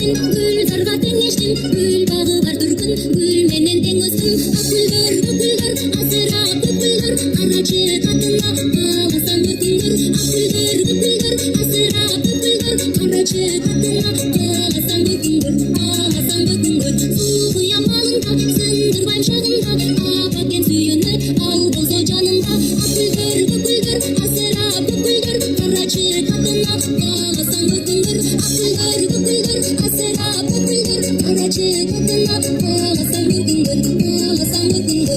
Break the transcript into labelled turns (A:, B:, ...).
A: Gül zarga tengeçtim, gül bağı var durgun, gül menen teң östüm. Akıllar, asıra böpüldür, araçı katına ağlasam böküldür. Akıllar, asıra böpüldür, araçı katına ağlasam böküldür, ağlasam böküldür. Suya malında, sındırbayım şağında, apaken suyunu al bolsa canında. Akıllar, asıra böpüldür, araçı katına ağlasam böküldür. Akıllar, asıra böpüldür, araçı katına ağlasam böküldür, ağlasam böküldür.